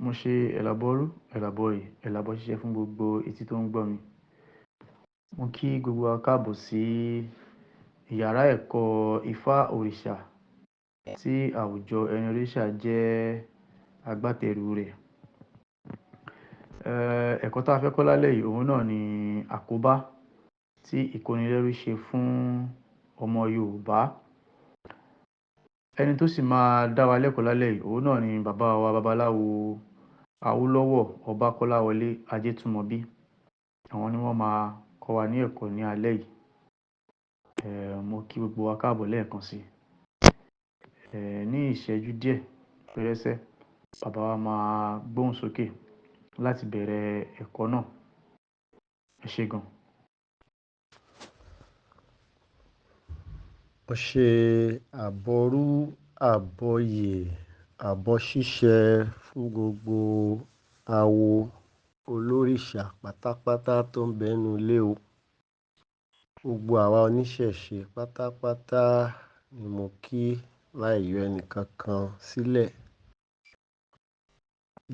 Mo ṣe ẹ̀làbọ́rú, ẹ̀làbọ̀yè, ẹ̀làbọ̀ ṣíṣe fún gbogbo etí tó ń gbọ́ mi. Mo kí gbogbo wa káàbọ̀ sí ìyàrá ẹ̀kọ́ Ifá òrìṣà tí àwùjọ Ẹniọ̀rìṣà jẹ́ agbátẹrù rẹ̀. Ẹ̀kọ́ tá a fẹ́ kọ́ lálẹ́ yìí òun náà ni àkóbá tí ìkónilẹ́rú ṣe fún ọmọ Yorùbá. Ẹni tó sì máa dá wa lẹ́kọ̀ọ́ lálẹ́ yìí òun náà ni bàbá wa babaláwo Awólọ́wọ̀ Ọbákọ́láwọlé Ajétúmọ̀bí. Àwọn ni wọ́n máa kọ́ wa ní ẹ̀kọ́ ní alẹ́ yìí. Mo kí gbogbo wa káàbọ̀ lẹ́ẹ̀kan sí. Ní ìṣẹ́jú díẹ̀ pérésẹ́, bàbá wa máa gbóhùn sókè láti bẹ̀rẹ̀ ẹ̀kọ́ náà. Ẹ ṣé gan. Mo ṣe àbọrú, àbọyè, àbọ̀ ṣíṣe fún gbogbo awo olórìṣà pátápátá tó ń bẹ nínú ilé o. Gbogbo àwa oníṣẹ̀ṣe pátápátá ni mo kí láì yọ ẹnì kankan sílẹ̀.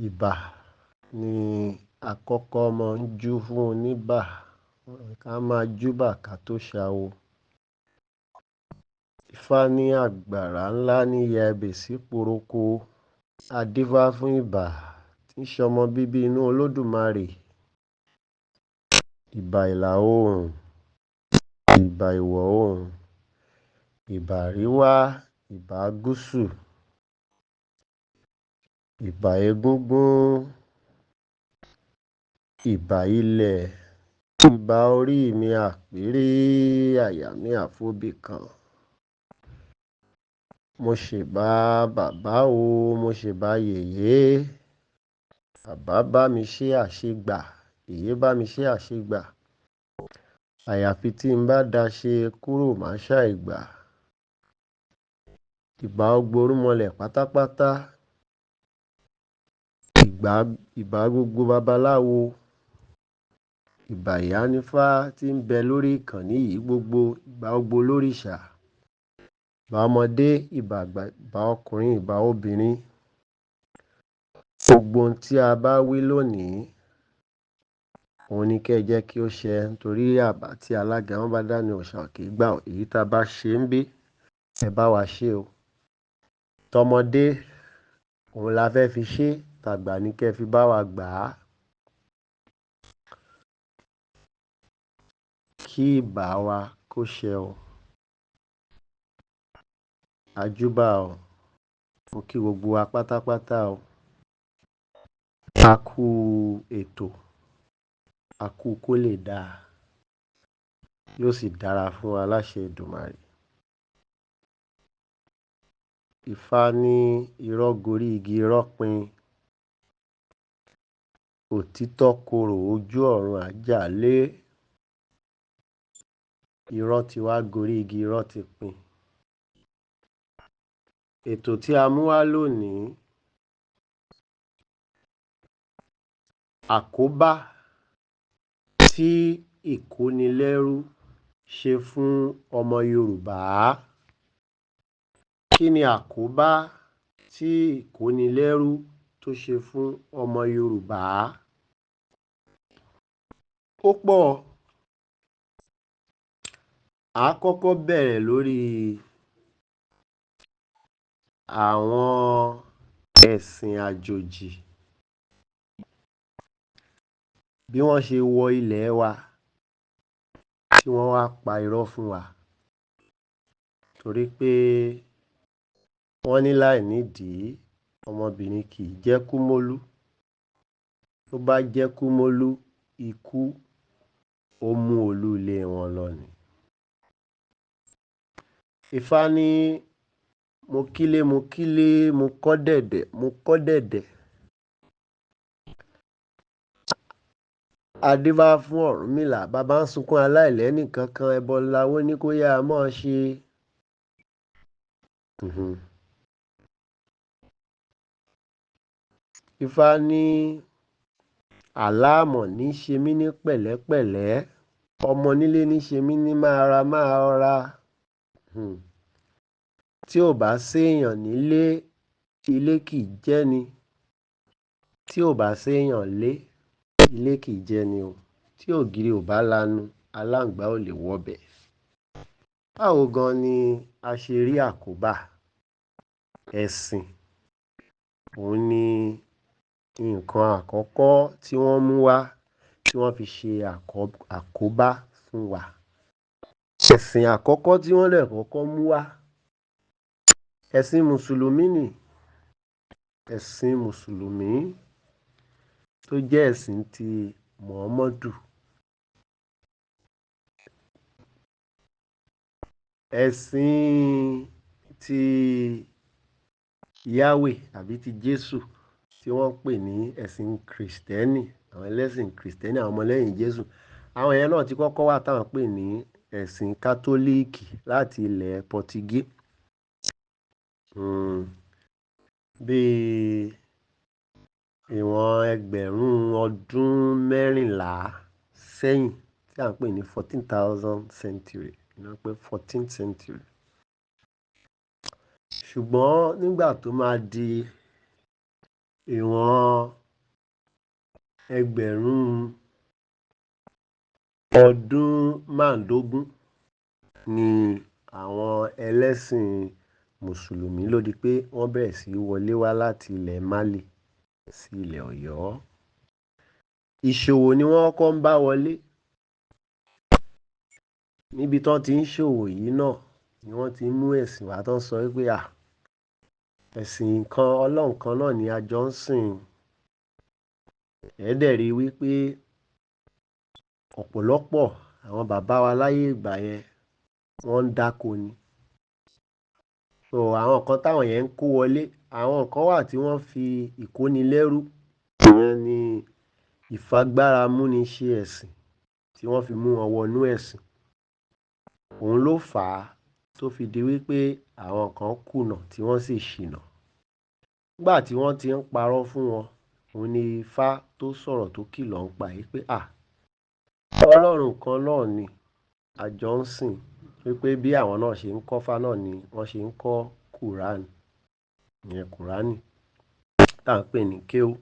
Ìbà ni àkọ́kọ́ máa ń jú fún oníbà. Ká máa júbà ká tó ṣawo. Ifá ní àgbàrá ńlá ní ya ebè sí poroko. A dífá fún ìbà tí ń ṣọmọ bíbí inú Olódùmarè. Ìbà ìlà oòrùn, ìbà ìwọ̀ oòrùn, ìbà àríwá, ìbà gúúsù, ìbà egúngún, ìbà ilẹ̀, ìbà orí mi àpérí, àyà mi àfóbì kan. Mo ṣèbà bàbá o, mo ṣèbà yèyé. Bàbá bá mi ṣe àṣegbà, yèyé bá mi ṣe àṣegbà. Àyàfi tí n bá daṣe kúrò má ṣàìgbà. Ìbà gbogbo irúnmọlẹ̀ pátápátá. Ìbà gbogbo babaláwo. Ìbà ìyánífá tí ń bẹ lórí ìkànnì yìí gbogbo. Ìbà gbogbo olórìṣà. Ìbà ọmọdé, ìbà àgbà, ìbà ọkùnrin, ìbà obìnrin. Gbogbo ohun tí a bá wí lónìí, òun ni kí ẹ jẹ́ kí ó ṣẹ. Nítorí àbá tí alágẹmọ bá dá ní òòṣà kì í gbà ó. Èyí tá a bá ṣe ń bí, ẹ bá wa ṣe o. Tọmọdé, òun la fẹ́ fi ṣe, tàgbà ní kí ẹ fi bá wa gbà á. Kí ìbà wa kó ṣẹ o. Àjúbà o. Mo kí gbogbo wa pátápátá o. A kú ètò, a kú kó lè dáa. Yóò sì dára fún wa láṣẹ Èdùmàrè. Ifá ní irọ́ gorí igi irọ́ pin. Òtítọ́ korò ojú ọ̀run àjàlé. Irọ́ ti wá gorí igi irọ́ ti pin. Ètò tí a mú wá lónìí, àkóbá tí ìkónilẹ́rú ṣe fún ọmọ Yorùbá. Kí ni àkóbá tí ìkónilẹ́rú tó ṣe fún ọmọ Yorùbá? Ó pọ̀. A kọ́kọ́ bẹ̀rẹ̀ lórí àwọn ẹ̀sìn àjòjì. Bí wọ́n ṣe wọ ilẹ̀ wa, tí wọ́n wá pa irọ́ fún wa. Torí pé wọ́n ní láìnídìí, ọmọbìnrin kì í jẹ́ kúmólú. Tó bá jẹ́ kúmólú, ikú ó mú olú ilé wọn lọ ni. Ifá ní mo kílé, mo kílé, mo kọ́ dẹ̀dẹ̀, mo kọ́ dẹ̀dẹ̀. A dífá fún Ọ̀rúnmìlà, bàbá ń sunkún aláìlẹ́nì kankan, ẹbọ láwo ní kó yá a máa ṣe. Ifá ní àlámọ̀ ní ṣe mí ní pẹ̀lẹ́pẹ̀lẹ́. Ọmọ nílé ní ṣe mí ní máa ra. Tí ò bá séèyàn nílé, ilé kì í jẹ́ ni. tí ò bá séèyàn lé ilé kì í jẹ ni o, tí ògiri ò bá lanu aláǹgbá ò lè wọbẹ̀. Báwo gan ni a ṣe rí àkóbá? Ẹ̀sìn òun ni nǹkan àkọ́kọ́ tí wọ́n mú wá tí wọ́n fi ṣe àkóbá fún wa. Ẹ̀sìn àkọ́kọ́ tí wọ́n dẹ̀ kọ́kọ́ mú wá, ẹ̀sìn mùsùlùmí ni. Ẹ̀sìn mùsùlùmí tó jẹ́ ẹ̀sìn ti Muhammadu. Ẹ̀sìn ti Yahweh àbí ti Jésù tí wọ́n pè ní ẹ̀sìn Kristẹni, àwọn ẹlẹ́sìn Kristẹni, àwọn ọmọlẹ́yìn Jésù. Àwọn yẹn náà ti kọ́kọ́ wà táwọn pè ní ẹ̀sìn Kátólíìkì láti ilẹ̀ Pọtigí. Bí ìwọ̀n ẹgbẹ̀rún ọdún mẹ́rìnlá sẹ́yìn tí à ń pè ní 14,000 century, pé 14th century. Ṣùgbọ́n nígbà tó máa di ìwọ̀n ẹgbẹ̀rún ọdún márùndógún ni àwọn ẹlẹ́sìn mùsùlùmí ló di pé wọ́n bẹ̀rẹ̀ sí wọlé wá láti ilẹ̀ Málì sí ilẹ̀ Ọ̀yọ́. Ìṣòwò ni wọ́n kọ́kọ́ ń bá wọlé. Níbi tán ti ń ṣòwò yìí náà ni wọ́n ti mú ẹ̀sìn wá tán sọ wípé ẹ̀sìn kan Ọlọ́run kan náà ni a jọ ń sìn. Ẹ dẹ̀ rí wípé ọ̀pọ̀lọpọ̀ àwọn bàbá wa láyé ìgbà yẹn wọ́n ń dáko ni. So àwọn kan táwọn yẹn ń kó wọlé, àwọn kan wà tí wọ́n fi ìkónilẹ́rú, ìyẹn ni ìfagbáramúni ṣe ẹ̀sìn, tí wọ́n fi mú wọn wọnú ẹ̀sìn. Òun ló fà á tó fi di wípé àwọn kan kùnà tí wọ́n sì ṣìnà. Nígbà tí wọ́n ti ń parọ́ fún wọn, òun ni Ifá tó sọ̀rọ̀ tó kìlọ̀ ń pa yìí pé Ọlọ́run kan náà ni a jọ ń sìn, wípé bí àwọn náà ṣe ń kọ́ Ifá náà ni wọ́n ṣe ń kọ́ Kùránì, ìyẹn Kùránì tá à ń pè ní kéwú.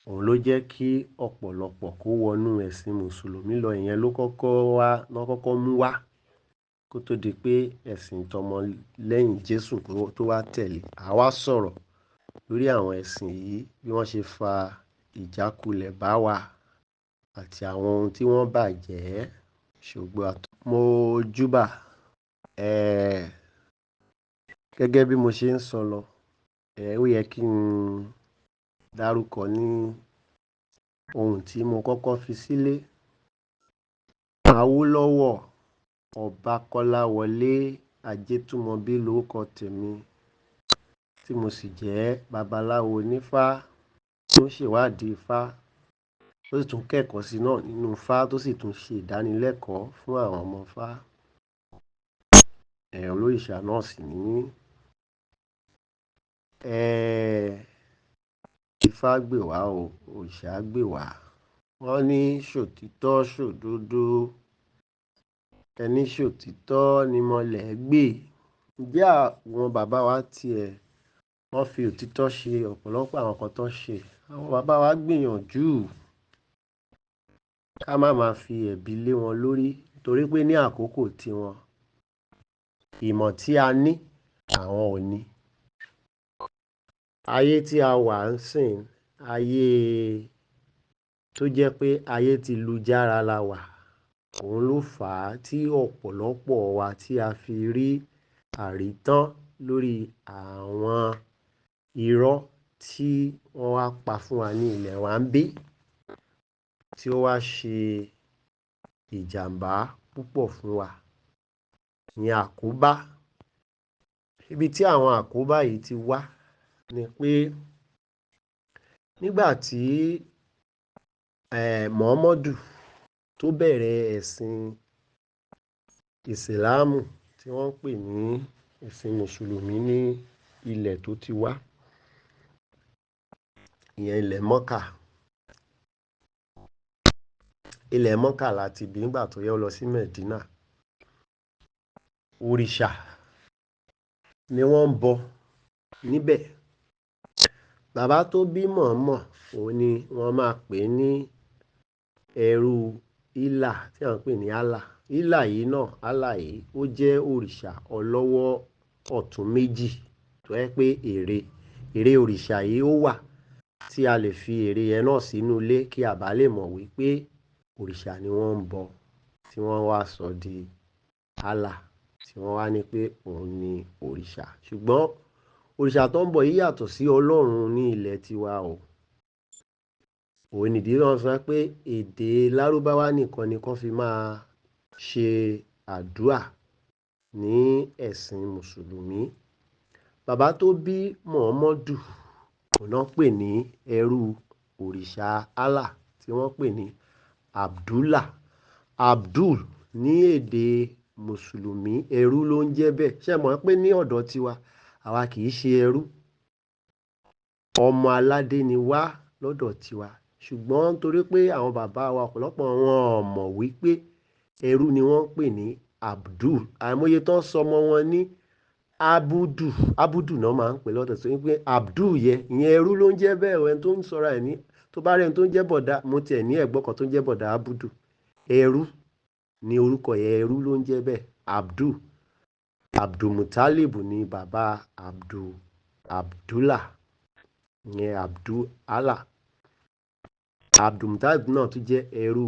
Òun ló jẹ́ kí ọ̀pọ̀lọpọ̀ kó wọnú ẹ̀sìn mùsùlùmí lọ. Ìyẹn ló kọ́kọ́ mú wá kó tó di pé ẹ̀sìn tọmọ lẹ́yìn Jésù tó wá tẹ̀lé. A wá sọ̀rọ̀ lórí àwọn ẹ̀sìn yìí, bí wọ́n ṣe fa ìjákulẹ̀ bá wa àti àwọn ohun tí wọ́n bàjẹ́. Ṣùgbọ́n mo júbà gẹ́gẹ́ bí mo ṣe ń sọ lọ, ó yẹ kí n dárúkọ ní ohun tí mo kọ́kọ́ fi sílé. Awólọ́wọ̀ Ọbákọ́láwọlé Ajétúmọ̀bí lórúkọ tèmi, tí mo sì jẹ́ babaláwo onífá tó ń ṣèwádìí Ifá, tó sì tún kẹ́kọ̀ọ́ sí náà nínú Ifá, tó sì tún ṣe ìdánilẹ́kọ̀ọ́ fún àwọn ọmọ Ifá. Olórìṣà náà sì ní mí. Ifá gbè wá o, òrìṣà gbè wá. Wọ́n ní ṣòtítọ́ ṣòdodo, ẹni ṣòtítọ́ ni mọlẹ̀ gbè. Ǹjẹ́ àwọn bàbá wa wọ́n fi òtítọ́ ṣe ọ̀pọ̀lọpọ̀ àwọn kan tó ṣe? Àwọn bàbá wa gbìyànjú. Ká máa fi ẹ̀bi lé wọn lórí, torí pé ní àkókò tiwọn, ìmọ̀ tí a ní àwọn ò ní. Ayé tí a wà ń sìn, ayé tó jẹ́ pé ayé ti lu jára la wà. Òun ló fà á tí ọ̀pọ̀lọpọ̀ wa tí a fi rí àrítán lórí àwọn irọ́ tí wọ́n wá pa fún wa ní ilẹ̀ wa ń bí, tí ó wá ṣe ìjàmbá púpọ̀ fún wa. Ní àkóbá, ibi tí àwọn àkóbá yìí ti wá ni pé nígbà tí Muhammadu tó bẹ̀rẹ̀ ẹ̀sìn Ìsìlámù tí wọ́n ń pè ní ẹ̀sìn mùsùlùmí ní ilẹ̀ tó ti wá, ìyẹn ilẹ̀ Mọ́kà. Ilẹ̀ Mọ́kà láti bí nígbà tó yẹ ó lọ sí Mẹ̀dínà. Òrìṣà ni wọ́n ń bọ níbẹ̀. bàbá tó bí mọ̀ọ́mọ̀ òun ni wọ́n máa pè ní ẹrú ìlà tí à ń pè ní Allah. Ìlà yìí náà, Allah yìí ó jẹ́ òrìṣà ọlọ́wọ́ ọ̀tún méjì tó yẹ pé ère òrìṣà yìí ó wà tí a lè fi ère yẹn náà sínú ilé kí a bá lè mọ̀ wípé òrìṣà ni wọ́n ń bọ, tí wọ́n wá sọ di Allah, tí wọ́n wá ní pé òun ni òrìṣà. Ṣùgbọ́n òrìṣà tó ń bọ yìí yàtọ̀ sí Ọlọ́run ní ilẹ̀ tiwa o. Òun nìdí náà sọ pé èdè Lárúbáwá nìkan ni kán fi máa ṣe àdúà ní ẹ̀sìn Mùsùlùmí. Bàbá tó bí Mọ̀hámọ́dù òun náà pè ní ẹrú òrìṣà Allah tí wọ́n pè ní Abdullah. Abdul ní èdè Mùsùlùmí ẹrú ló ń jẹ́ bẹ́ẹ̀. Ṣé mọ̀ pé ní ọ̀dọ̀ tiwa àwa kì í ṣe ẹrú, ọmọ aládé ni wá lọ́dọ̀ tiwa. Ṣùgbọ́n nítorí pé àwọn bàbá wa ọ̀pọ̀lọpọ̀ wọn ò mọ̀ wípé ẹrú ni wọ́n ń pè ní Abdul. Àìmọye tó ń sọmọ wọn ní Abudu náà máa ń pè lọ́dọ̀ tó ń pè Abdul ìyẹn ẹrú ló ń jẹ́ bẹ́ẹ̀. Ẹni tó ń sọra ẹ̀ ní tó bá rẹ̀ ẹni tó ń jẹ́ bọ̀dá, mo tiẹ̀ ní ẹ̀gbọ́n kan tó ń jẹ́ bọ̀dá Abudu. Ẹrú ni orúkọ yẹn, ẹrú ló ń jẹ́ bẹ́ẹ̀. Abdulmutalib ni bàbá Abdullah, ìyẹn Allah. Abdulmutalib náà tún jẹ́ ẹrú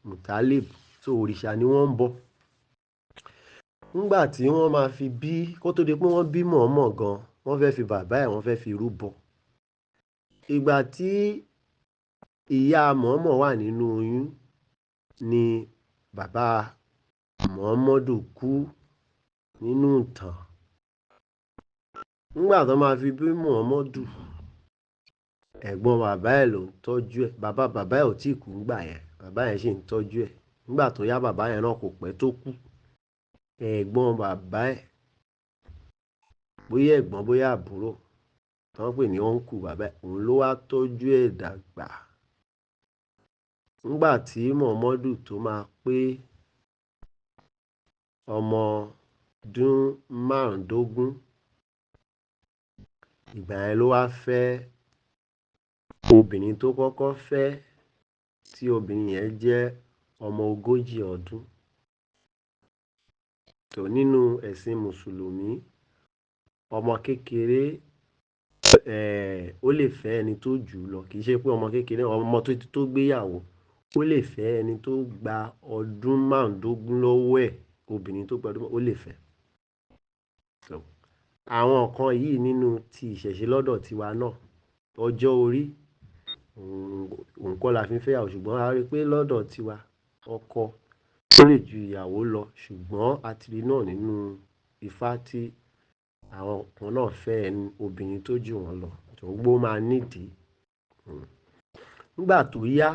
Mutalib, so òrìṣà ni wọ́n ń bọ. Nígbà tí wọ́n máa fi bí, kó tó di pé wọ́n bí mọ̀ọ́mọ̀ gan, wọ́n fẹ́ fi bàbá ẹ̀ wọ́n fẹ́ fi rúbọ. Ìgbà tí ìyá mọ̀ọ́mọ̀ wà nínú oyún ni bàbá Mọ̀hámọ́dù kú nínú ìtàn. Nígbà tó máa fi bí Mọ̀hámọ́dù, ẹ̀gbọ́n bàbá ẹ̀ ló ń tọ́jú ẹ̀. Bàbá ẹ̀ ò tíì kú nígbà yẹn, bàbá yẹn sì ń tọ́jú ẹ̀. Nígbà tó yá bàbá yẹn náà kò pẹ́ tó kú. Ẹ̀gbọ́n bàbá ẹ̀, bóyá ẹ̀gbọ́n bóyá àbúrò, tí wọ́n pè ní ọ́nkù bàbá ẹ̀, òun ló wá tọ́jú ẹ̀ dàgbà. Nígbà tí Mọ̀hámọ́dù tó máa pé ọmọ ọdún 15, ìgbà yẹn ló wá fẹ́ obìnrin tó kọ́kọ́ fẹ́, tí obìnrin yẹn jẹ́ ọmọ 40 ọdún. tó nínú ẹ̀sìn Mùsùlùmí, ọmọ kékeré ó lè fẹ́ ẹni tó jù ú lọ. Kì í ṣe pé ọmọ kékeré, ọmọ tó gbéyàwó ó lè fẹ́ ẹni tó gba ọdún 15 lọ́wọ́ ẹ̀. Obìnrin tó gba ọdún ó lè fẹ́. Àwọn nǹkan yìí nínú ti ìṣẹ̀ṣe lọ́dọ̀ tiwa náà, ọjọ́ orí òun kọ́ la fi ń fẹ́yàwó, ṣùgbọ́n a rí i pé lọ́dọ̀ tiwa ọkọ ó lè ju ìyàwó lọ. Ṣùgbọ́n a ti rí náà nínú Ifá tí àwọn kan náà fẹ́ obìnrin tó jù wọ́n lọ, gbogbo máa nídìí. Nígbà tó yá,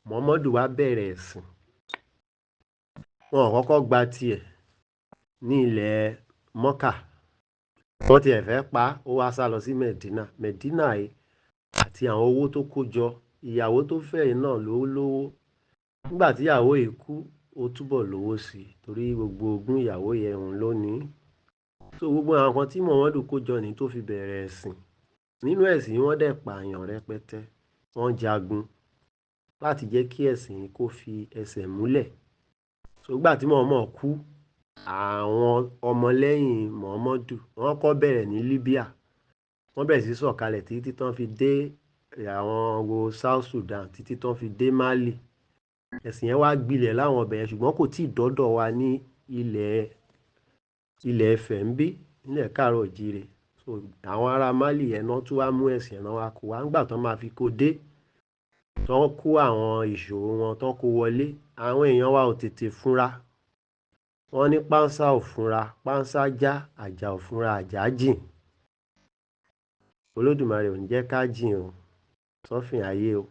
Mọ̀hámọ́dù wá bẹ̀rẹ̀ ẹ̀sìn. Wọn ò kọ́kọ́ gba tiẹ̀ ní ilẹ̀ Mọ́kà. Wọ́n tiẹ̀ fẹ́ pa á, ó wá sá lọ sí Mẹ̀dínà yìí àti àwọn owó tó kó jọ. Ìyàwó tó fẹ́ yìí náà ló lówó. Nígbà tí ìyàwó yìí kú, ó túbọ̀ lówó sí i torí gbogbo ogún ìyàwó yẹn òun ló ní. So gbogbo àwọn nǹkan tí Mọ̀hámọ́dù kó jọ ní tó fi bẹ̀rẹ̀ ẹ̀sìn. Nínú ẹ̀sìn yìí wọ́n dẹ̀ pààyàn rẹpẹtẹ, wọ́n jagun láti jẹ́ kí ẹ̀sìn yìí kó fi ẹsẹ̀ múlẹ̀. So nígbà tí Mọ̀hámọ́dù kú, àwọn ọmọlẹ́yìn Mọ̀hámọ́dù wọ́n kọ́ bẹ̀rẹ̀ ní Libya. Wọ́n bẹ̀rẹ̀ sí sọ̀kalẹ̀ títí tán fi dé àwọn South Sudan, títí tán fi dé Mali. Ẹ̀sìn yẹn wá gbilẹ̀ láwọn ọbẹ̀ yẹn, ṣùgbọ́n kò tí ì dọ́dọ̀ wa ní ilẹ̀ Ifẹ̀ ń bí, nílẹ̀ Káàárọ̀ Oòjíire. So àwọn ará Mali yẹn náà tún wá mú ẹ̀sìn yẹn náà wá kó wá. Nígbà tán máa fi kó dé, tán kó àwọn ìṣòro wọn tán kó wọlé, àwọn èèyàn wa ò tètè fúnra. Wọ́n ní pánsá ò fúnra, pánsá já, àjà ò fúnra, àjà jìn. Olódùmarè ò ní jẹ́ ká jìn o, sọ́fìn ayé o.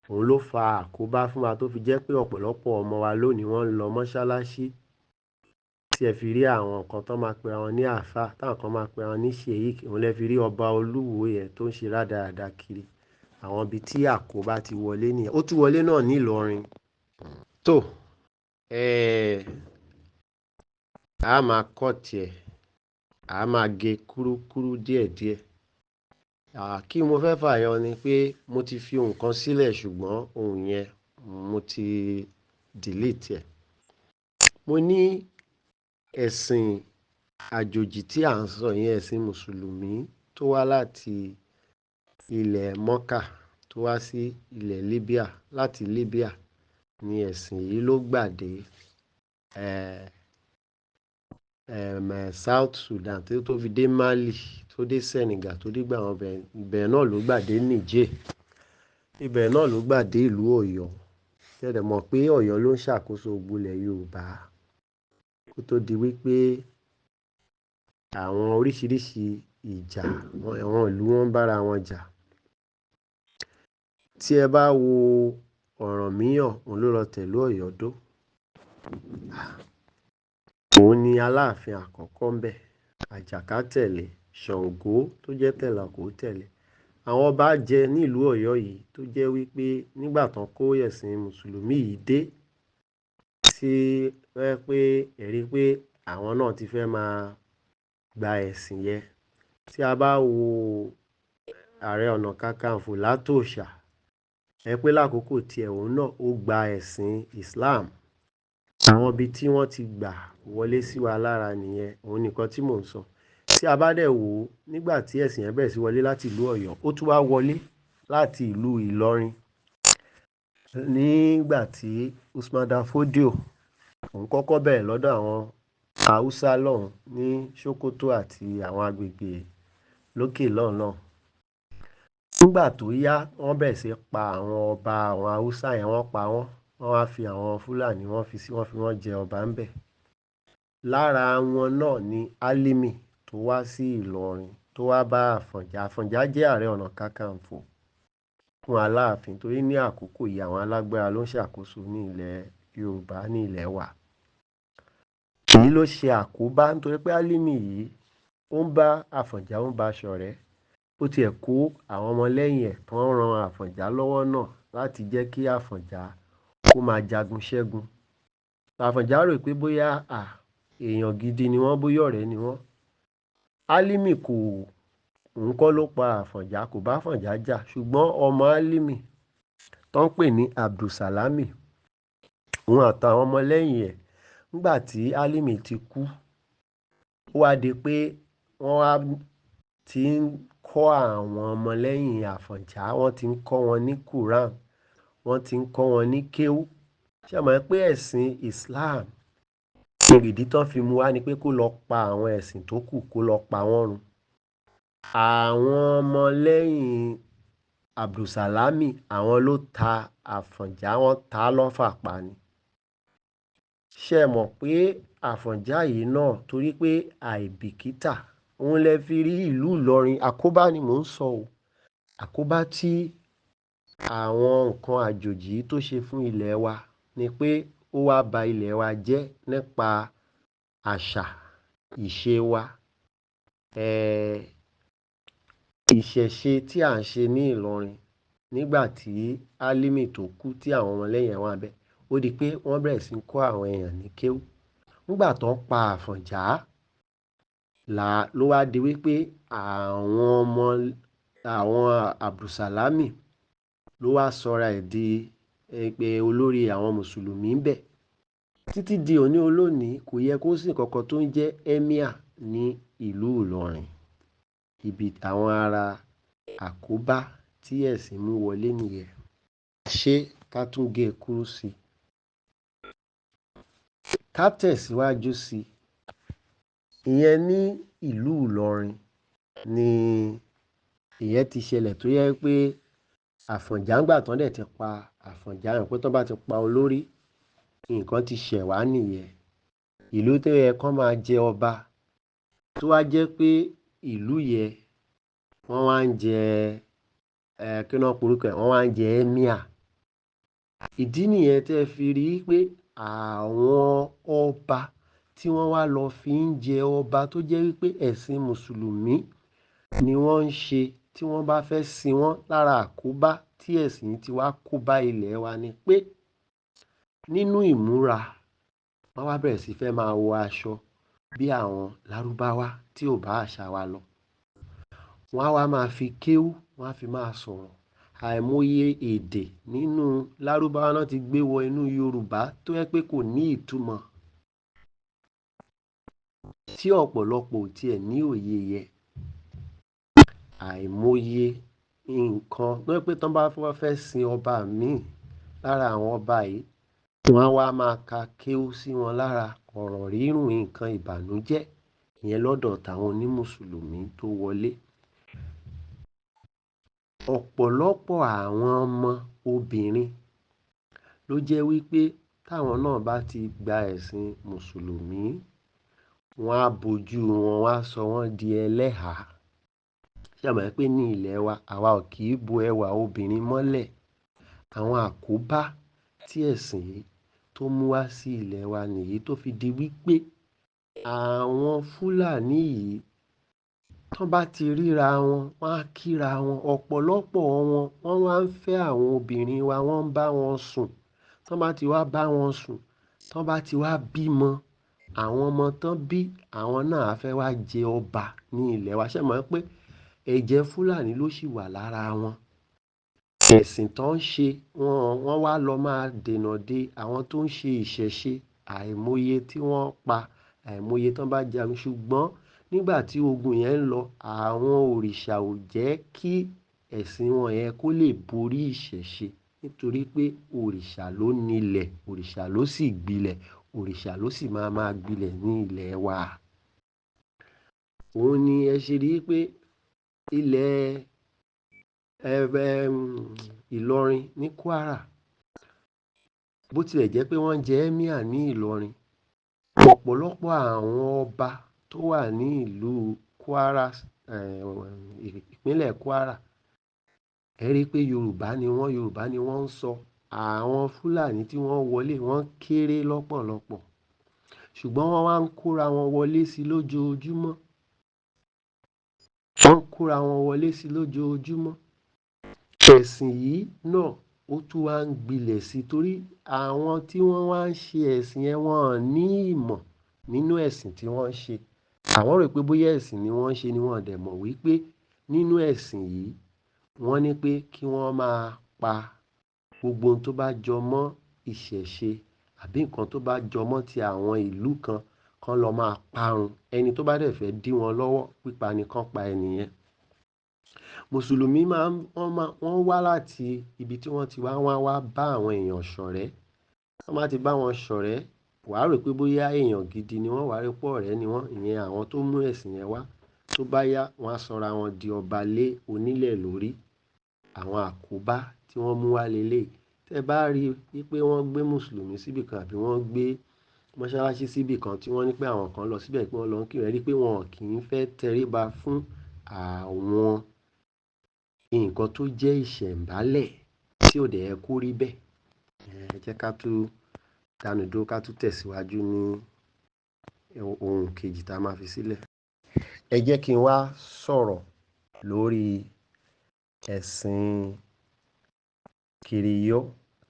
Òun ló fa àkóbá fún wa tó fi jẹ́ pé ọ̀pọ̀lọpọ̀ ọmọ wa lónìí wọ́n ń lọ mọ́ṣáláṣí, tí ẹ fi rí àwọn kan tán máa pe wọn ní àáfàá, táwọn kan máa pe wọn ní ṣèyíkì. Òun lẹ fi rí ọba Olúwo yẹn tó ń ṣe rádaràda kiri. Àwọn ibi tí àkóbá ti wọlé nìyẹn. Ó tún wọlé náà ní Ìlọrin. Tó a máa kọ́ tiẹ̀, a máa gé kúrúkúrú díẹ̀díẹ̀. Kí mo fẹ́ fàyọ ni pé mo ti fi ohun kan sílẹ̀ ṣùgbọ́n ohun yẹn mo ti delete ẹ̀. Mo ní ẹ̀sìn àjòjì tí à ń sọ yẹn, ẹ̀sìn Mùsùlùmí tó wá láti ilẹ̀ Mọ́kà tó wá sí ilẹ̀ Libya, láti Libya ni ẹ̀sìn yìí ló gbà dé South Sudan tó fi dé Mali tó dé Senegal tó dé gbà wọn ibẹ̀ náà ló gbà dé Niger, ibẹ̀ náà ló gbà dé ìlú Ọ̀yọ́. Ṣẹ̀dẹ̀ mọ̀ pé Ọ̀yọ́ ló ń ṣàkóso gbogbo ilẹ̀ Yorùbá kó tó di wípé àwọn oríṣiríṣi ìjà àwọn ìlú wọn ń bára wọn jà. Tí ẹ bá wo Ọ̀rànmíyàn, òun ló lọ tẹ̀lú Ọ̀yọ́ dó. Òun ni Aláàfin àkọ́kọ́ ńbẹ̀. Àjàká tẹ̀lé, Ṣàngó tó jẹ́ Tẹ̀làkò tẹ̀lé. Àwọn ọba jẹ nílùú Ọ̀yọ́ yìí tó jẹ́ wípé nígbà tán kó ẹ̀sìn Mùsùlùmí yìí dé tí wọ́n pé ẹ̀rí pé àwọn náà ti fẹ́ máa gba ẹ̀sìn yẹn. Tí a bá wo Ààrẹ Ọ̀nà Kakanfò Látòṣà, ẹ pé lákòókò tiẹ̀ òun náà ó gba ẹ̀sìn Islam. Àwọn ibi tí wọ́n ti gbà wọlé sí wa lára nìyẹn, òun nìkan tí mò ń sọ. Tí a bá dẹ̀ wò ó nígbà tí ẹ̀sìn yẹn bẹ̀rẹ̀ sí wọlé láti ìlú Ọ̀yọ́, ó tún wá wọlé láti ìlú Ìlọrin. Nígbà tí Usman Dan Fodio òun kọ́kọ́ bẹ̀rẹ̀ lọ́dọ̀ àwọn Haúsá lọ́hùn ní Sokoto àti àwọn agbègbè lókè lọ́hùn. Nígbà tó yá, wọ́n bẹ̀rẹ̀ sí pa àwọn ọba àwọn Haúsá yẹn, wọ́n pa wọ́n. Wọ́n wá fi àwọn Fúlàní wọ́n fi wọ́n jẹ ọba ńbẹ̀. Lára wọn náà ni Álímì tó wá sí Ìlọrin tó wá bá Àfọ̀njá. Àfọ̀njá jẹ́ Ààrẹ Ọ̀nà Kakanfò fún Aláàfin torí ní àkókò yìí àwọn alágbára ló ń ṣàkóso ní ilẹ̀ Yorùbá, ní ilẹ̀ wa. Èyí ló ṣe àkóbá nítorí pé Álímì yìí ó ń bá Àfọ̀njá ó ń bá ṣọ̀rẹ́. Ó tiẹ̀ kó àwọn ọmọlẹ́yìn ẹ̀ tó ń ran Àfọ̀njá lọ́wọ́ náà láti jẹ́ kí Àfọ̀njá kó máa jagun ṣẹ́gun. Àfọ̀njá rò pé bóyá èèyàn gidi ni wọ́n, bóyá ọ̀rẹ́ ni wọ́n. Álímì òun kọ́ ló pa Àfọ̀njá, kò bá Àfọ̀njá jà, ṣùgbọ́n ọmọ Álímì tó ń pè ní Abdulsalami, òun àtàwọn ọmọlẹ́yìn ẹ̀ nígbà tí Álímì ti kú, ó wá di pé wọ́n wá ti ń kọ́ àwọn ọmọlẹ́yìn Àfọ̀njá, wọ́n ti ń kọ́ wọn ní Quran, wọ́n ti ń kọ́ wọn ní kéwú. Ṣé mọ̀ pé ẹ̀sìn Islam ìdí tán fi mú wá ni pé kó lọ pa àwọn ẹ̀sìn tó kù, kó lọ pa wọ́n run. Àwọn ọmọlẹ́yìn Abdulsalami àwọn ló ta Àfọ̀njá, wọ́n ta á lọ́fà pa ni. Ṣé mọ̀ pé Àfọ̀njá yìí náà torí pé àìbìkítà òun lẹ fi rí ìlú Ìlọrin. Àkóbá ni mò ń sọ o. Àkóbá tí àwọn nǹkan àjòjì tó ṣe fún ilẹ̀ wa ni pé ó wá ba ilẹ̀ wa jẹ́ nípa àṣà, ìṣe wa, ìṣẹ̀ṣe tí à ń ṣe ní Ìlọrin. Nígbà tí Álímì tó kú tí àwọn ọmọlẹ́yìn ẹ̀ wà ńbẹ̀, ó di pé wọ́n bẹ̀rẹ̀ sí kọ́ àwọn èèyàn ní kéwú. Nígbà tó ń pa Àfọ̀njá ló wá di wípé àwọn Abdulsalami ló wá sọra ẹ̀ di pé olórí àwọn Mùsùlùmí ńbẹ̀. Títí di òní olónìí kò yẹ kó sí nǹkan tó ń jẹ́ Emir ní ìlú Ìlọrin. Ibi àwọn ará àkóbá tí ẹ̀sìn mú wọlé nìyẹn. Ṣé ká tún gé e kúrú sí i? Ká tẹ̀síwájú sí i. Ìyẹn ní ìlú Ìlọrin ni ìyẹn ti ṣẹlẹ̀ tó yẹ pé Àfọ̀njá ńgbà tán dẹ̀ ti pa Àfọ̀njá, pé tán bá ti pa olórí, nǹkan ti ṣẹ̀ wá nìyẹn. Ìlú tó yẹ kán máa jẹ ọba tó wá jẹ́ pé ìlú yẹn wọ́n wá ń jẹ kí ná porúkọ ẹ̀, wọ́n wá ń jẹ Emir. Ìdí nìyẹn tẹ́ fi rí pé àwọn ọba tí wọ́n wá lọ fi ń jẹ ọba tó jẹ́ wípé ẹ̀sìn Mùsùlùmí ni wọ́n ń ṣe, tí wọ́n bá fẹ́ sin wọ́n, lára àkóbá tí ẹ̀sìn ti wá kó bá ilẹ̀ wa ni pé nínú ìmúra wọ́n wá bẹ̀rẹ̀ sí fẹ́ máa wọ aṣọ bí àwọn Lárúbáwá tí ò bá àṣà wa lọ. wọ́n á wá máa fi kéwú, wọ́n á fi máa sọ̀rọ̀. Àìmọye èdè nínú Lárúbáwá náà ti gbé wọ inú Yorùbá tó yẹ pé kò ní ìtumọ̀, tí ọ̀pọ̀lọpọ̀ ò tiẹ̀ ní òye yẹ. Àìmọye nǹkan tó yẹ pé tán bá fẹ́ sin ọba míì lára àwọn ọba yìí, wọ́n á wá máa ka kéwú sí wọn lára, ọ̀rọ̀ rírùn, nǹkan ìbànújẹ́, ìyẹn lọ́dọ̀ tàwọn onímùsùlùmí tó wọlé. Ọ̀pọ̀lọpọ̀ àwọn ọmọ obìnrin ló jẹ́ wípé táwọn náà bá ti gba ẹ̀sìn mùsùlùmí, wọ́n á bojú wọn, wọ́n á sọ wọ́n di ẹlẹ́hàá. Ṣé ẹ mọ̀ pé ní ilẹ̀ wa, àwa ò kì í bo ẹwà obìnrin mọ́lẹ̀. Àwọn àkóbá tí ẹ̀sìn yìí tó mú wá sí ilẹ̀ wa nìyí, tó fi di wípé àwọn Fúlàní yìí tán bá ti ríra wọn, wọ́n á kíra wọn. Ọ̀pọ̀lọpọ̀ wọn, wọ́n wá ń fẹ́ àwọn obìnrin wa, wọ́n ń bá wọn sùn. Tán bá ti wá bá wọn sùn, tán bá ti wá bímọ, àwọn ọmọ tán bí, àwọn náà á fẹ́ wá jẹ ọba ní ilẹ̀ wa. Ṣé ẹ mọ̀ pé ẹ̀jẹ̀ Fúlàní ló sì wà lára wọn? Ẹ̀sìn tán ń ṣe, wọ́n wá lọ máa dènà de àwọn tó ń ṣe ìṣẹ̀ṣe. Àìmọye tí wọ́n pa, àìmọye tán bá jagun. Ṣùgbọ́n nígbà tí ogun yẹn ń lọ, àwọn òrìṣà ò jẹ́ kí ẹ̀sìn wọn yẹn kó lè borí ìṣẹ̀ṣe, nítorí pé òrìṣà ló nílẹ̀, òrìṣà ló sì gbilẹ̀, òrìṣà ló sì máa gbilẹ̀ ní ilẹ̀ wa. Òun ni ẹ ṣe rí pé ilẹ̀ Ìlọrin ní Kwara, bó tilẹ̀ jẹ́ pé wọ́n jẹ́ Emir ní Ìlọrin, ọ̀pọ̀lọpọ̀ àwọn ọba tó wà ní ìlú Kwara, ìpínlẹ̀ Kwara, ẹ rí pé Yorùbá ni wọ́n ń sọ. Àwọn Fúlàní tí wọ́n wọlé, wọ́n kéré lọ́pọ̀lọpọ̀, ṣùgbọ́n wọ́n wá ń kóra wọn wọlé sí lójoojúmọ́. Ẹ̀sìn yìí náà ó tún wá ń gbilẹ̀ sí, torí àwọn tí wọ́n wá ń ṣe ẹ̀sìn yẹn, wọ́n ò ní ìmọ̀ nínú ẹ̀sìn tí wọ́n ń ṣe. Àwọn rò pé bóyá ẹ̀sìn ni wọ́n ń ṣe, ni wọ́n dẹ̀ mọ̀ wípé nínú ẹ̀sìn yìí, wọ́n ní pé kí wọ́n máa pa gbogbo ohun tó bá jọ mọ́ ìṣẹ̀ṣe, àbí nǹkan tó bá jọ mọ́ ti àwọn ìlú kan, kán lọ máa parun. Ẹni tó bá dẹ̀ fẹ́ dí wọn lọ́wọ́, pípa ni kán pa ẹni yẹn. Mùsùlùmí wọ́n wá láti ibi tí wọ́n ti wá, wọ́n á wá bá àwọn èèyàn ṣọ̀rẹ́. Wọ́n bá ti bá wọn ṣọ̀rẹ́, wàá rò pé bóyá èèyàn gidi ni wọ́n, wàá rí pé ọ̀rẹ́ ni wọ́n, ìyẹn àwọn tó mú ẹ̀sìn yẹn wá. Tó bá yá, wọ́n á sọra wọn di ọba lé onílẹ̀ lórí. Àwọn àkóbá tí wọ́n mú wá leléyìí. Tẹ́ bá rí i pé wọ́n gbé mùsùlùmí síbì kan, àbí wọ́n gbé mọ́ṣáláṣí síbì kan tí wọ́n ní pé àwọn kan lọ síbẹ̀ pé wọ́n lọ ń kírun, ẹ rí pé wọn kì í fẹ́ tẹríba fún àwọn nǹkan tó jẹ́ ìṣẹ̀ǹbálẹ̀ tí ò dẹ̀ yẹ kó rí bẹ́ẹ̀. Ẹ jẹ́ ká tún dánu dúró, ká tún tẹ̀síwájú ní ohun kejì tá a máa fi sílẹ̀. Ẹ jẹ́ kí n wá sọ̀rọ̀ lórí ẹ̀sìn Kiriyó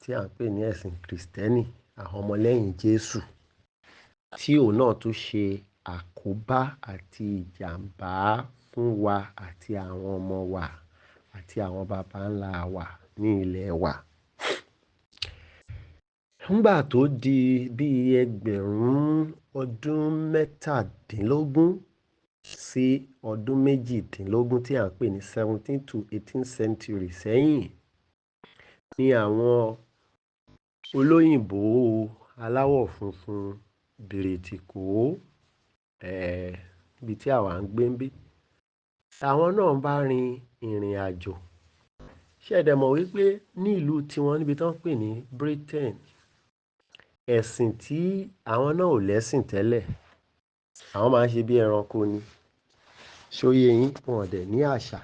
tí à ń pè ní ẹ̀sìn Krìstẹ́nì, àwọn ọmọlẹ́yìn Jésù, tí òun náà tún ṣe àkóbá àti ìjàmbá fún wa àti àwọn ọmọ wa àti àwọn baba ńlá wa ní ilẹ̀ wa. Nígbà tó di bí ẹgbẹ̀rún ọdún mẹ́tàdínlógún sí ọdún méjìdínlógún tí à ń pè ní 17th to 18th century sẹ́yìn, ni àwọn olóyìnbó aláwọ̀ funfun bìrìtìkó, ibi tí àwa ń gbé ń bí, àwọn náà bá rin ìrìn àjò. Ṣé ẹ dẹ̀ mọ̀ wípé ní ìlú tiwọn, níbi tí wọ́n pè ní Britain, ẹ̀sìn tí àwọn náà ò lẹ́sìn tẹ́lẹ̀, àwọn máa ń ṣe bí ẹranko ni. Ṣó yé yín? Wọn ò dẹ̀ ní àṣà.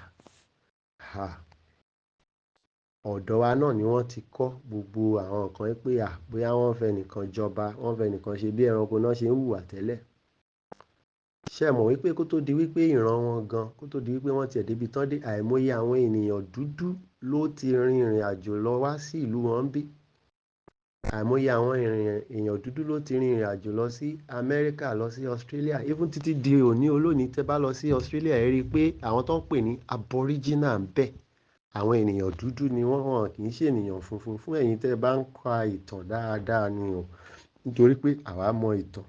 Ọ̀dọ̀ wa náà ni wọ́n ti kọ́ gbogbo àwọn nǹkan pé bóyá wọ́n fẹ́ nìkan jọba, wọ́n fẹ́ nìkan ṣe bí ẹranko náà ṣe ń hùwà tẹ́lẹ̀. Ṣé ẹ mọ̀ wípé kó tó di wípé ìran wọn gan, kó tó di wípé wọ́n ti ẹ̀ débi tán dé, àìmọye àwọn ènìyàn dúdú ló ti rin ìrìn àjò lọ wá sí ìlú wọn bí. àìmọye àwọn èèyàn dúdú ló ti rin ìrìn àjò lọ sí Amẹ́ríkà, lọ sí Australia, even títí di òní olónìí tẹ́ bá lọ sí Australia ẹ rí i pé àwọn tó ń pè ní aboriginal ń bẹ àwọn ènìyàn dúdú ni wọ́n kì í ṣe ènìyàn funfun. Fún ẹ̀yin tẹ́ bá ń ka ìtàn dáadáa ni o, nítorí pé àwa mọ ìtàn.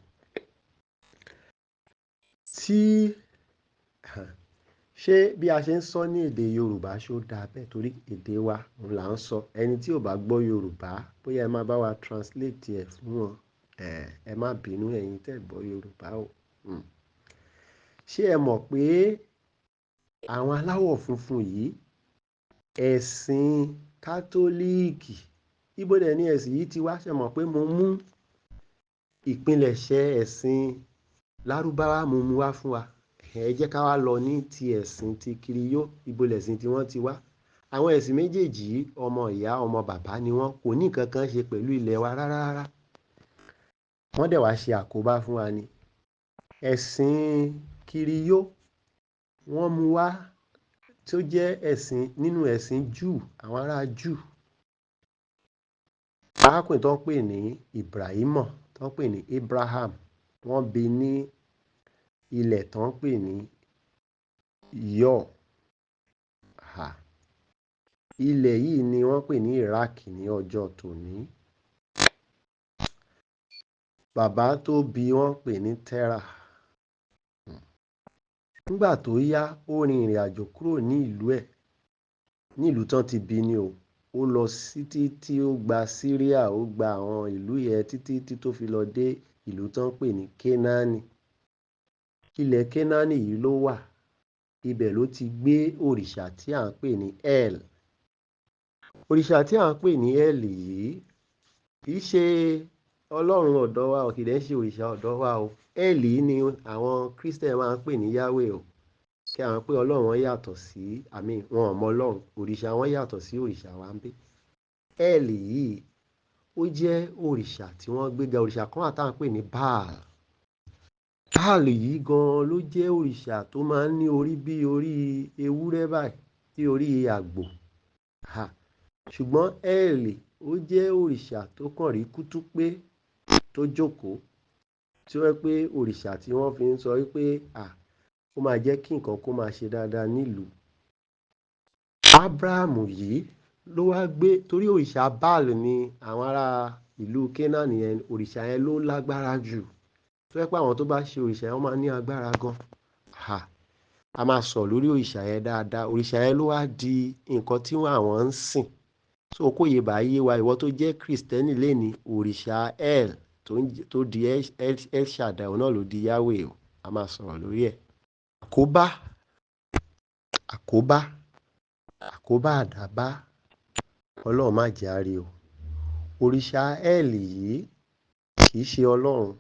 Ṣé bí a ṣe ń sọ ní èdè Yorùbá ṣó dáa bẹ́ẹ̀ torí èdè wa òun là ń sọ. Ẹni tí ò bá gbọ́ Yorùbá bóyá ẹ máa bá wa translate ẹ̀ fún wọn. Ẹ má bínú ẹ̀yin tẹ́ gbọ́ Yorùbá o. Ṣé ẹ mọ̀ pé àwọn aláwọ̀ funfun yìí ẹ̀sìn kátólíìkì, ibo dẹ̀ ni ẹ̀sìn yìí ti wá? Ṣé ẹ mọ̀ pé mo mú ìpilẹ̀ṣẹ̀ ẹ̀sìn Lárúbáwá mo mú wá fún wa? Ẹ jẹ́ ká wá lọ ní ti ẹ̀sìn ti kiriyó, ibo lẹ̀sìn tí wọ́n ti wá. Àwọn ẹ̀sìn méjèèjì ọmọ ìyá ọmọ bàbá ni wọ́n, kò ní nǹkan kan ṣe pẹ̀lú ilẹ̀ wa rárá. Wọ́n dẹ̀ wá ṣe àkóbá fún wa ni. Ẹ̀sìn kiriyó wọ́n mú wá tó jẹ́ ẹ̀sìn nínú ẹ̀sìn Júù, àwọn ará Júù. Arákùnrin tó ń pè ní Ibrahim, tó ń pè ní Abraham, wọ́n bí ní ilẹ̀ tó ń pè ní Yọ̀. Ilẹ̀ yìí ni wọ́n pè ní Iraq ní ọjọ́ tòní. Bàbá tó bí wọ́n pè ní Terah. Nígbà tó yá ó rin ìrìn àjò kúrò ní ìlú ẹ̀, ní ìlú tán ti bí ni o. Ó lọ títí tí ó gba Syria, ó gba àwọn ìlú yẹn títí tó fi lọ dé ìlú tán pè ní Kénáánì. Ilẹ̀ Kénáánì yìí ló wà. Ibẹ̀ ló ti gbé òrìṣà tí à ń pè ní El. Òrìṣà tí à ń pè ní El yìí kì í ṣe ọlọ́run ọ̀dọ̀ wa, kì í dẹ̀ ṣe òrìṣà ọ̀dọ̀ wa o. El yìí ni àwọn Christian máa ń pè ní Yahweh o. Kí àwọn pé ọlọ́run wọn yàtọ̀ sí wọn ò mọ ọlọ́run, òrìṣà wọn yàtọ̀ sí òrìṣà wa ń bí. El yìí ó jẹ́ òrìṣà tí wọ́n gbéga, òrìṣà kan àtà ń pè ní Baal. Baal yìí gan ló jẹ́ òrìṣà tó máa ń ní orí bí orí ewúrẹ́ báyìí, bí orí àgbò. Ṣùgbọ́n El ó jẹ́ òrìṣà tó kàn rí kútúpé tó jókòó, tí wọ́n pé òrìṣà tí wọ́n fi ń sọ wípé ó máa jẹ́ kí nǹkan kó máa ṣe dáadáa nílùú. Abraham yìí ló wá gbé, torí òrìṣà Baal ni àwọn ará ìlú Kénáánì yẹn, òrìṣà yẹn ló lágbára jù. Tó jẹ́ pé àwọn tó bá ṣe òrìṣà yẹn wọ́n máa ní agbára gan. A máa sọ lórí òrìṣà yẹn dáadáa. Òrìṣà yẹn ló wá di nǹkan tí àwọn ń sìn. So kó yé bá yé wa, ìwọ tó jẹ́ Kristẹni lénìí, òrìṣà El tó di El Shaddai náà ló di Yahweh o. A máa sọ̀rọ̀ lórí ẹ̀. Àkóbá àdábá, ọlọ́run má jẹ́ á rí o. Òrìṣà El yìí kì í ṣe ọlọ́run,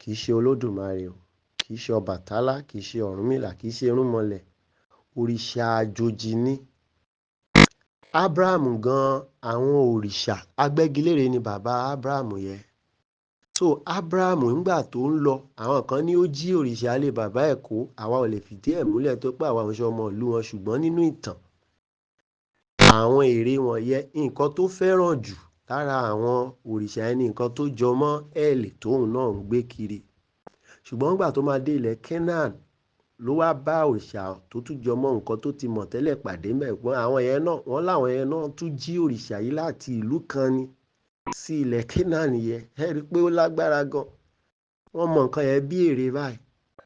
kì í ṣe olódùmarè o, kì í ṣe Ọbàtálá, kì í ṣe Ọ̀rúnmìlà, kì í ṣe irúnmọlẹ̀. Òrìṣà àjòjì ni. Abraham gan, àwọn òrìṣà agbẹ́gilére ni bàbá Abraham yẹn. So Abraham nígbà tó ń lọ, àwọn kan ní ó jí òrìṣà ilé bàbá ẹ̀ kó. Àwa ò lè fìdí ẹ̀ múlẹ̀ tó pé àwa ò ṣe ọmọ ìlú wọn, ṣùgbọ́n nínú ìtàn àwọn ère wọ̀nyẹn, nǹkan tó fẹ́ràn jù lára àwọn òrìṣà yẹn ni nǹkan tó jọ mọ́ El tóun náà ń gbé kiri. Ṣùgbọ́n nígbà tó máa dé ilẹ̀ Canaan ló wá bá òrìṣà tó tún jọ mọ́ nǹkan tó ti mọ̀ tẹ́lẹ̀ pàdé mẹ́ẹ̀gbọ́n. Àwọn yẹn náà, wọ́n láwọn yẹn náà tún jí òrìṣà yìí láti ìlú kan ni sí ilẹ̀ Canaan yẹn. Ẹ rí i pé ó lágbára gan. Wọ́n mọ nǹkan yẹn bí ère báyìí.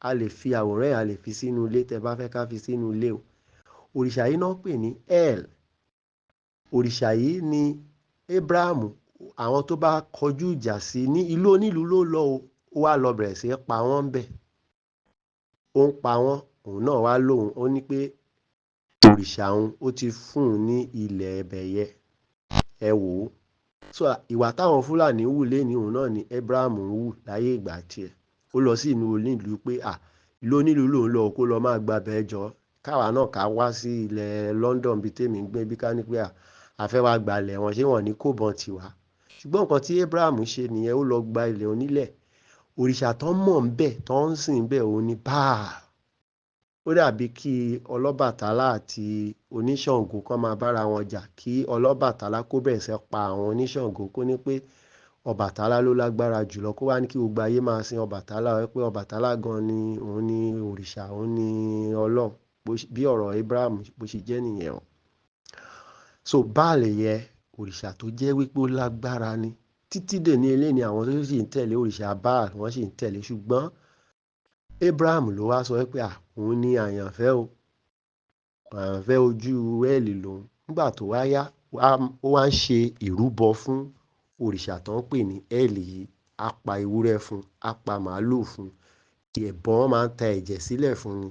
A lè fi àwòrán yẹn, a lè fi sínú ilé tẹ́ bá fẹ́ ká fi sínú ilé o. Òrìṣà yìí náà pè ní El. Òrìṣà yìí ni Abraham, àwọn tó bá kọjú ìjà sí ní ìlú onílùú ló lọ o, ó wá lọ bẹ̀rẹ̀ sí pa wọ́n ń bẹ̀. Ó ń pa wọ́n, òun náà wá lóhùn, ó ní pé òrìṣà òun ó ti fún un ní ilẹ̀ ẹbẹ̀ yẹn. Ẹ wò ó. So ìwà táwọn Fúlàní wù léni òun náà ni Abraham ń wù láyé ìgbà tiẹ̀. Ó lọ sí ìlú onílùú pé ìlú onílùú lòun lọ kó lọ máa gba bẹ́ẹ̀ jọ. Káwa náà ká wá sí ilẹ̀ London bíi tèmi ń gbé, bí ká ní pé a fẹ́ wá gbalẹ̀ wọn, ṣé wọ́n ní kó bọn tiwa. Ṣùgbọ́n nǹkan tí Abraham ṣe nìyẹn, ó lọ gba ilẹ̀ onílẹ̀. Òrìṣà tó ń mọ̀ ń bẹ̀, tó ń sìn ń bẹ̀ òun ni Baal. ó dàbí kí ọlọ́bàtálá àti oníṣàngó kan máa bára wọn jà, kí ọlọ́bàtálá kó bẹ̀rẹ̀ sí pa àwọn oníṣàngó, kó ní pé Ọbàtálá ló lágbára jùlọ, kó wá ní kí gbogbo ayé máa sin Ọbàtálá, pé Ọbàtálá gan ni òun ni òrìṣà, òun ni Ọlọ́run, bí ọ̀rọ̀ Abraham bó ṣe jẹ́ nìyẹn o. So Báàlì yẹ òrìṣà tó jẹ́ wípé ó lágbára ni, títí dèní eléyìí ni àwọn tó sì ń tẹ̀lé òrìṣà Báàlì wọ́n sì ń tẹ̀lé, ṣùgbọ́n Abraham ló wá sọ pé òun ni àyànfẹ́ o, àyànfẹ́ ojú Élì lòun. Nígbà tó wá yá, ó wá ń ṣe ìrúbọ fún òrìṣà tó ń pè ní Élì yìí, á pa ewúrẹ́ fún, á pa màálù fún, ẹbọ máa ń ta ẹ̀jẹ̀ sílẹ̀ fún ni,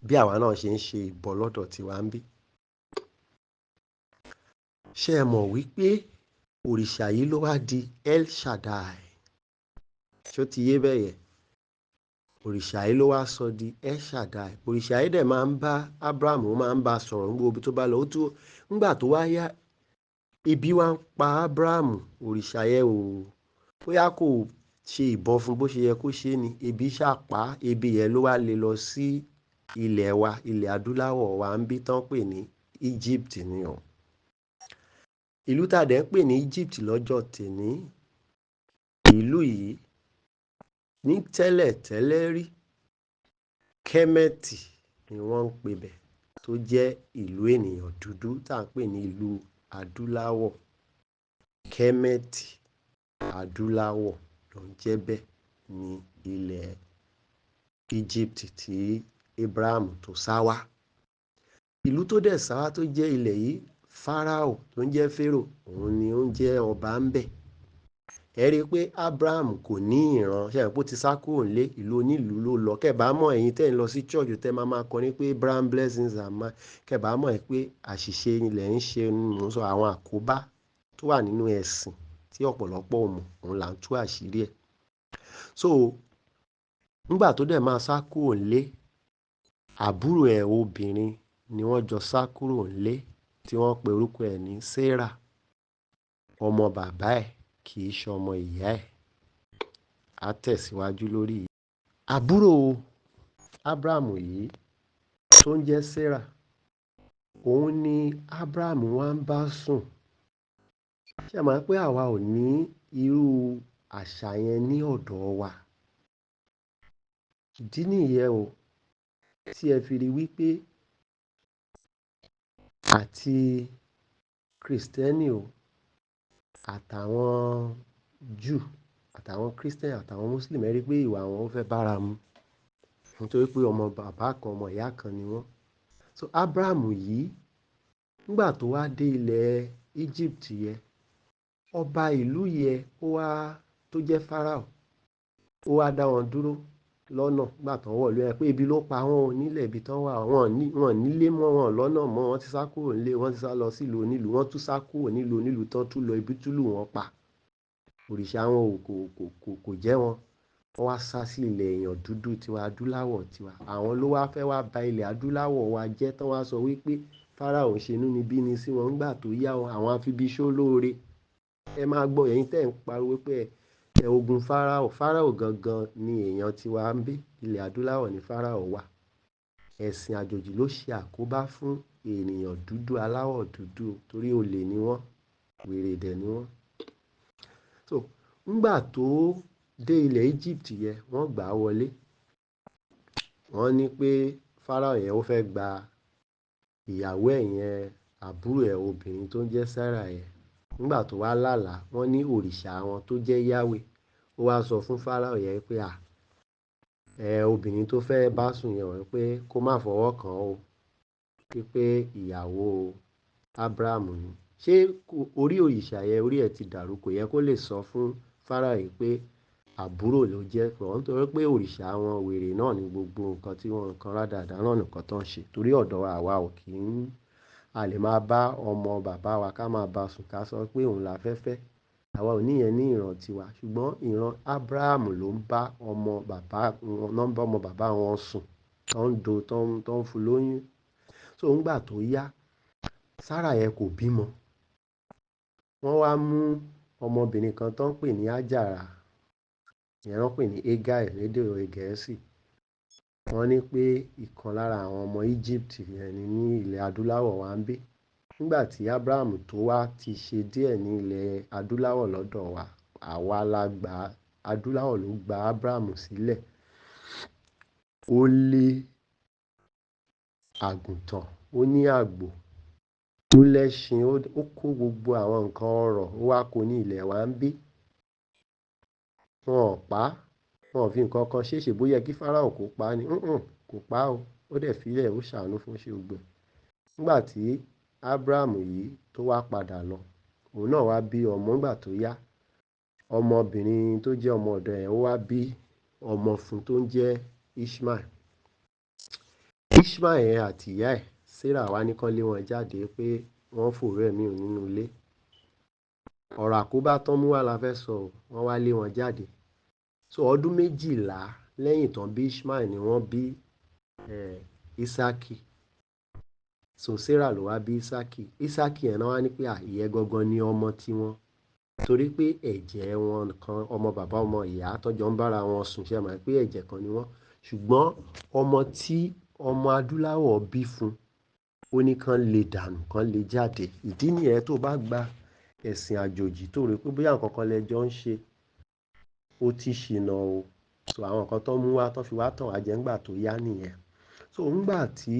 bí àwa náà ṣe ń ṣe ìbọ lọ́dọ̀ tiwa ń bí. Ṣé ẹ mọ̀ wípé òrìṣà yìí ló wá di El Shaddai? Ṣó ti yé bẹ́ẹ̀ yẹn? Òrìṣà yìí ló wá sọ di El Shaddai. Òrìṣà yìí dẹ̀ máa ń bá Abraham, ó máa ń bá sọ̀rọ̀ ní gbogbo tó bá lọ. Nígbà tó wá yá, ebi wá ń pa Abraham, òrìṣà yẹn bóyá kò ṣe ìbọ fún bó ṣe yẹ kó ṣe ni, ebi ṣàpá, ebi yẹn ló wá lé lọ sí ilẹ̀ wa, ilẹ̀ adúláwọ̀ wa ń bí tán pè ní Egypt ni o. Ìlú tá dẹ̀ ń pè ní Egypt lọ́jọ́ tèní, ìlú yìí ní tẹ́lẹ̀ rí Kẹ́mẹ́tì ni wọ́n ń pè bẹ̀, tó jẹ́ ìlú ènìyàn dúdú tá ń pè ní ìlú adúláwọ̀. Kẹ́mẹ́tì adúláwọ̀ ló ń jẹ́ bẹ́ẹ̀ ní ilẹ̀ Egypt tí Abraham tó sá wá. Ìlú tó dẹ̀ sá wá tó jẹ́ ilẹ̀ yìí, Fáráò tó ń jẹ́ Férò, òun ni ó ń jẹ́ ọba ń bẹ̀. Ẹ rí i pé Abraham kò ní ìran, ṣe àpò ti sá kúrò nílé, ìlú onílùú ló lọ. Kẹ̀bá mọ̀ ẹ̀yin tẹ́ ń lọ sí church tẹ́ máa kọrin pé Abraham blessings and mine. Kẹ̀bá mọ̀ ẹ pé àṣìṣe ilẹ̀ ń ṣe, mò ń sọ àwọn àkóbá tó wà nínú ẹ̀sìn tí ọ̀pọ̀lọpọ̀ ò mọ̀, òun là ń tú àṣírí ẹ̀. So nígbà tó dẹ̀ máa sá kúrò nílé, àbúrò ẹ̀ obìnrin ni wọ́n jọ sá kúrò nílé, tí wọ́n pe orúkọ ẹ̀ ní Sarah. Ọmọ bàbá ẹ̀ kì í ṣe ọmọ ìyá ẹ̀. Á tẹ̀síwájú lórí yìí. Àbúrò Abraham yìí tó ń jẹ́ Sarah, òun ni Abraham wá ń bá sùn. Ṣé ẹ mọ̀ pé àwa ò ní irú àṣà yẹn ní ọ̀dọ̀ wa? Ìdí nìyẹn o tí ẹ fi rí wípé àti Kristẹni o, àtàwọn Júù, àtàwọn Christian, àtàwọn Muslim, ẹ rí pé ìwà wọn fẹ́ bára mu, nítorí pé ọmọ bàbá kan, ọmọ ìyá kan ni wọ́n. So Abraham yìí, nígbà tó wá dé ilẹ̀ Egypt yẹn, ọba ìlú yẹn tó jẹ́ Fáráò, ó wá dá wọn dúró lọ́nà nígbà tó ń wọ̀ lóyè pé ebi ló pa wọ́n nílẹ̀ ibi tán wà, wọ́n nílé mọ́, wọn lọ́nà mọ́, wọ́n ti sá kúrò nílé, wọ́n ti sá lọ sílùú onílùú, wọ́n tún sá kúrò nílùú onílùú tán tún lọ ibi túlù wọn pa. Òrìṣà wọn kò jẹ́ wọn. Wọ́n wá sá sí ilẹ̀ èèyàn dúdú tiwa, adúláwọ̀ tiwa. Àwọn ló wá fẹ́ wá ba ilẹ̀ adúláwọ̀ wa jẹ́, tán wá sọ wípé Fáráò ṣe inúnibíni sí wọn nígbà tó yá wọn, àwọn afibiṣó lóore. Ẹ máa gbọ́, ẹ̀yin tẹ́ ń pariwo pé ogun Fáráò gangan ni èèyàn tiwa ń bí, ilẹ̀ adúláwọ̀ ni Fáráò wà. Ẹ̀sìn àjòjì ló ṣe àkóbá fún ènìyàn dúdú, aláwọ̀ dúdú, torí olè ni wọ́n, wèrè dẹ̀ ni wọ́n. So nígbà tó dé ilẹ̀ Egypt yẹn, wọ́n gbà á wọlé. Wọ́n ní pé Fáráò yẹn ó fẹ́ gba ìyàwó ẹ̀ yẹn, àbúrò ẹ̀ obìnrin tó ń jẹ́ Sarah yẹn. Nígbà tó wá lálàá, wọ́n ní òrìṣà wọn tó jẹ́ Yahweh, ó wá sọ fún Fáráò yẹn pé obìnrin tó fẹ́ bá sùn yẹn wọ́n pé kó má fọwọ́ kàn ó, pé ìyàwó Abraham ni. Ṣé orí òrìṣà yẹn, orí ẹ̀ ti dàrú? Kò yẹ kó lè sọ fún Fáráò yìí pé àbúrò ló jẹ́ pọ̀, nítorí pé òrìṣà wọn wèrè náà ní gbogbo nǹkan tí wọ́n nǹkan rádàrá náà nìkan tó ń ṣe. Torí ọ̀dọ̀ àwa ò kí ń, a lè máa bá ọmọ bàbá wa ká máa bá sùn ká sọ pé òun la fẹ́ fẹ́. Àwa ò níyẹn ní ìran tiwa, ṣùgbọ́n ìran Abraham ló ń bá ọmọ bàbá wọn sùn, tó ń fún lóyún. So nígbà tó yá, Sarah yẹn kò bímọ. Wọ́n wá mú ọmọbìnrin kan tó ń pè ní Ájàrà, ìyẹn wọ́n pè ní Agai lédè Gẹ̀ẹ́sì. wọ́n ní pé ìkan lára àwọn ọmọ Egypt yẹn ni ní ilẹ̀ adúláwọ̀ wa ń bí. Nígbà tí Abraham tó wá ti ṣe díẹ̀ ní ilẹ̀ adúláwọ̀ lọ́dọ̀ wa, àwa la gba adúláwọ̀ ló gba Abraham sílẹ̀. Ó lé àgùntàn, ó ní àgbò, ó lẹ́ṣin, ó kó gbogbo àwọn nǹkan ọrọ̀, ó wá kó ní ilẹ̀ wa ń bí. Wọn ò pa á, wọn ò fi nǹkan kan ṣe é ṣe bóyá kí Fáráò kó pa á ni. Kò pa á o, ó dẹ̀ filẹ̀, ó ṣàánú fún ṣe gbogbo ẹ̀. Nígbà tí Abraham yìí tó wá padà lọ, òun náà wá bí ọmọ. Nígbà tó yá, ọmọbìnrin tó jẹ́ ọmọ ọ̀dọ̀ ẹ̀ ó wá bí ọmọ fún tó ń jẹ́ Ishmael. Ishmael yẹn àti ìyá ẹ̀ Sarah wá ní kán lé wọn jáde pé wọ́n fòró ẹ̀mí òun nínú ilé. Ọ̀rọ̀ àkóbá tán mú wá la fẹ́ sọ ò, wọ́n wá lé wọn jáde. So ọdún 12 lẹ́yìn tán bí Ishmael ni wọ́n bí Isaki. So Sarah ló wá bí Isaki. Isaki yẹn náà wá ní pé ìyẹn gangan ni ọmọ tiwọn, torí pé ẹ̀jẹ̀ wọn kan, ọmọ bàbá ọmọ ìyá tọ́jọ́ ń bára wọn sùn, ṣe mọ̀ pé ẹ̀jẹ̀ kan ni wọ́n. Ṣùgbọ́n ọmọ tí ọmọ adúláwọ̀ bí fún, ó ní kán lè dànù, kán lè jáde. Ìdí nìyẹn tó bá gba ẹ̀sìn àjòjì tó rí pé bóyá nǹkan kan lẹjọ́ ń ṣe, ó ti ṣìnà o. So àwọn nǹkan tó mú wá, tó fi wá tàn wá jẹ ńgbà tó yá nìyẹn. So ńgbà tí,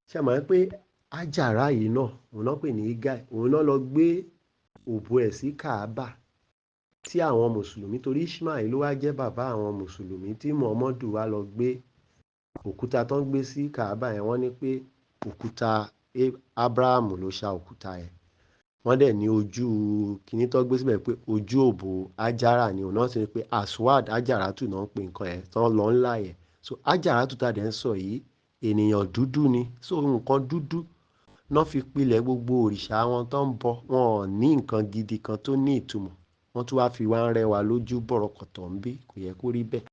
ṣe mọ̀ pé Ájàrá yìí náà, òun náà pè ní Igai, òun náà lọ gbé òbò ẹ̀ sí Kaaba tí àwọn Mùsùlùmí, torí Ishmael ló wá jẹ́ bàbá àwọn Mùsùlùmí, tí Muhammadu wá lọ gbé òkúta tó ń gbé sí Kaaba yẹn. Wọ́n ní pé òkúta Abraham ló ṣá òkúta yẹn. Wọ́n dẹ̀ ní ojú kíní tó gbé síbẹ̀ pé ojú òbò Ájàrá ni. Òun náà ti ní pé Aswad Ajaratu náà ń pè nǹkan yẹn tán lọ ńlá yẹn. So Ajaratu tá dẹ̀ ń sọ yìí, ènìyàn dúdú ni. So nǹkan dúdú náà fi pilẹ̀ gbogbo òrìṣà wọn tó ń bọ. Wọn ò ní nǹkan gidi kan tó ní ìtumọ̀. Wọ́n tún wá fi wá ń rẹwà lójú bọ̀rọ̀kọ̀tọ̀ ń bí, kò yẹ kó rí bẹ́ẹ̀.